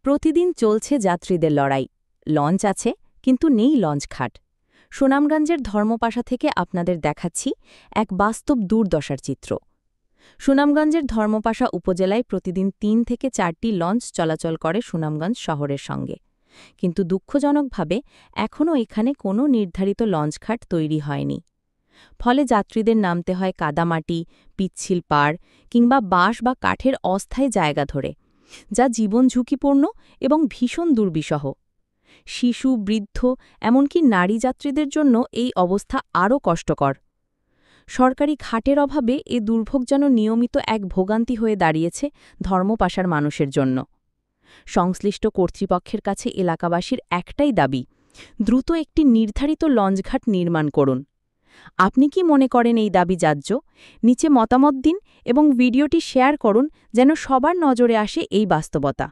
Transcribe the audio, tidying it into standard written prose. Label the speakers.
Speaker 1: প্রতিদিন চলছে যাত্রীদের লড়াই। লঞ্চ আছে, কিন্তু নেই লঞ্চ ঘাট। সুনামগঞ্জের ধর্মপাশা থেকে আপনাদের দেখাচ্ছি এক বাস্তব দুর্দশার চিত্র। সুনামগঞ্জের ধর্মপাশা উপজেলায় প্রতিদিন ৩ থেকে ৪টি লঞ্চ চলাচল করে সুনামগঞ্জ শহরের সঙ্গে, কিন্তু দুঃখজনকভাবে এখনও এখানে কোনো নির্ধারিত লঞ্চঘাট তৈরি হয়নি। ফলে যাত্রীদের নামতে হয় কাদামাটি, পিচ্ছিল পাড় কিংবা বাঁশ বা কাঠের অস্থায়ী জায়গা ধরে, যা জীবন ঝুঁকিপূর্ণ এবং ভীষণ দুর্বিষহ। শিশু, বৃদ্ধ, এমনকি নারী যাত্রীদের জন্য এই অবস্থা আরও কষ্টকর। সরকারি ঘাটের অভাবে এ দুর্ভোগ যেন নিয়মিত এক ভোগান্তি হয়ে দাঁড়িয়েছে ধর্মপাশার মানুষের জন্য। সংশ্লিষ্ট কর্তৃপক্ষের কাছে এলাকাবাসীর একটাই দাবি, দ্রুত একটি নির্ধারিত লঞ্চঘাট নির্মাণ করুন। আপনি কি মনে করেন এই দাবি ন্যায্য? নিচে মতামত দিন এবং ভিডিওটি শেয়ার করুন যেন সবার নজরে আসে এই বাস্তবতা।